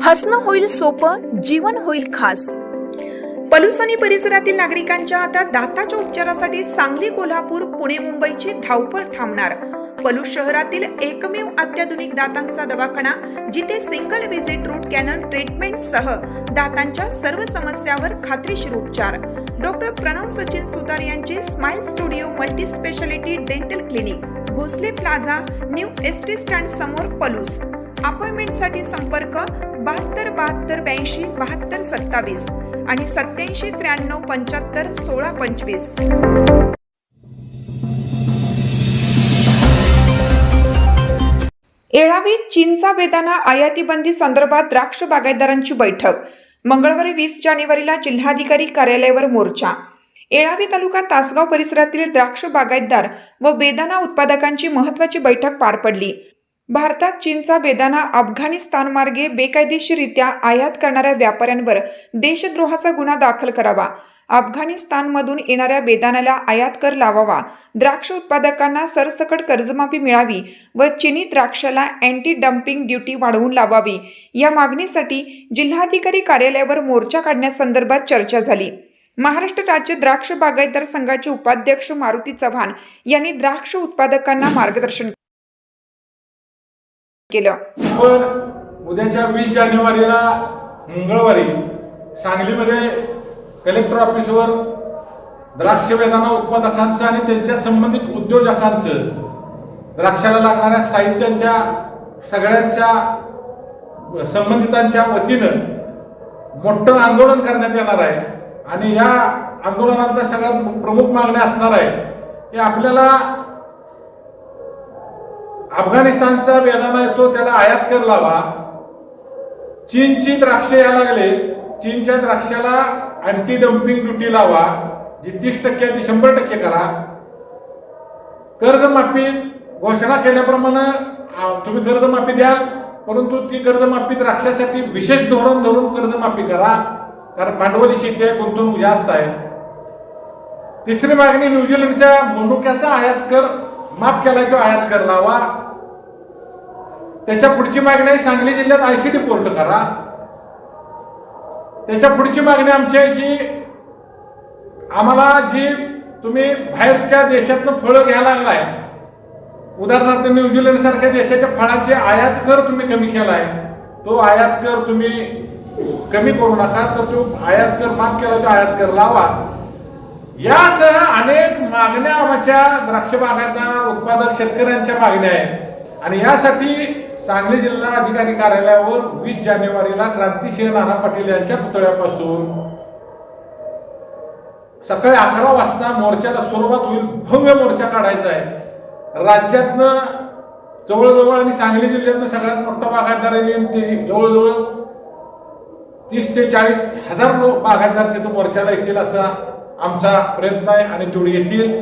हसणं होईल सोपं, जीवन होईल खास. पलूस आणि परिसरातील नागरिकांच्या आता दाताच्या उपचारासाठी सांगली, कोल्हापूर, पुणे, मुंबईची धावपळ थांबणार. पलूस शहरातील एकमेव अत्याधुनिक दातांचा दवाखाना, जिथे single visit root canal treatment सह दातांच्या सर्व समस्यावर खात्रीशीर उपचार. डॉक्टर प्रणव सचिन सुतार यांचे smile studio multi speciality dental clinic, Bhosale plaza, new ST stand समोर, पलूस. अपॉइंटमेंटसाठी संपर्क 72 72 82 72 27 आणि 87 93 75 16 25. येळावीत चीनचा बेदाणा आयाती बंदी संदर्भात द्राक्ष बागायतदारांची बैठक. मंगळवारी 20 जानेवारीला जिल्हाधिकारी कार्यालयावर मोर्चा. येळावी तालुका तासगाव परिसरातील द्राक्ष बागायतदार व बेदाणा उत्पादकांची महत्त्वाची बैठक पार पडली. भारतात चीनचा बेदाणा अफगाणिस्तानमार्गे बेकायदेशीररित्या आयात करणाऱ्या व्यापाऱ्यांवर देशद्रोहाचा गुन्हा दाखल करावा, अफगाणिस्तानमधून येणाऱ्या बेदाण्याला आयात कर लावावा, द्राक्ष उत्पादकांना सरसकट कर्जमाफी मिळावी व चिनी द्राक्षाला अँटी डम्पिंग ड्युटी वाढवून लावावी, या मागणीसाठी जिल्हाधिकारी कार्यालयावर मोर्चा काढण्यासंदर्भात चर्चा झाली. महाराष्ट्र राज्य द्राक्ष बागायतदार संघाचे उपाध्यक्ष मारुती चव्हाण यांनी द्राक्ष उत्पादकांना मार्गदर्शन केलं. पण उद्याच्या 20 जानेवारीला मंगळवारी सांगलीमध्ये कलेक्टर ऑफिसवर द्राक्ष बेदाणा उत्पादकांचं आणि त्यांच्या संबंधित उद्योजकांचं द्राक्षाला लागणाऱ्या साहित्यांच्या सगळ्यांच्या संबंधितांच्या वतीनं मोठं आंदोलन करण्यात येणार आहे. आणि या आंदोलनातल्या सगळ्यात प्रमुख मागण्या असणार आहे की आपल्याला अफगाणिस्तानचा बेदाणा येतो त्याला आयात कर लावा, चीनची द्राक्षे यायला लागले, चीनच्या द्राक्षाला अँटी डम्पिंग ड्युटी लावा, जी 30% ती 100% करा, कर्जमाफी घोषणा केल्याप्रमाणे तुम्ही कर्जमाफी द्याल, परंतु ती कर्जमाफी द्राक्षासाठी विशेष धोरण धरून कर्जमाफी करा, कारण भांडवली शेती आहे, गुंतवणूक जास्त आहे. तिसरी मागणी, न्यूझीलंडच्या मनुक्याचा आयात कर माफ केलाय तो आयात कर लावा. त्याच्या पुढची मागणी आहे सांगली जिल्ह्यात ICD पोर्ट करा. त्याच्या पुढची मागणी आमची आहे की आम्हाला जी तुम्ही बाहेरच्या देशातनं फळं घ्यायला लागलाय, उदाहरणार्थ न्यूझीलंड सारख्या देशाच्या फळांचे आयात कर तुम्ही कमी केलाय, तो आयात कर तुम्ही कमी करू नका, तर तो आयात कर माफ केला तो आयात कर लावा. यासह अनेक मागण्या आमच्या द्राक्ष बागायतदार उत्पादक शेतकऱ्यांच्या मागण्या आहेत. आणि यासाठी सांगली जिल्हा अधिकारी कार्यालयावर 20 जानेवारीला क्रांतिसिंह नाना पाटील यांच्या पुतळ्यापासून सकाळी 11 वाजता मोर्चाला सुरुवात होईल. भव्य मोर्चा काढायचा आहे. राज्यातनं जवळजवळ आणि सांगली जिल्ह्यातनं सगळ्यात मोठा बागायतदार आहे, ते जवळजवळ 30 ते 40 हजार बागायतदार तिथं मोर्चाला येतील असा आमचा प्रयत्न आहे आणि तेवढे येतील.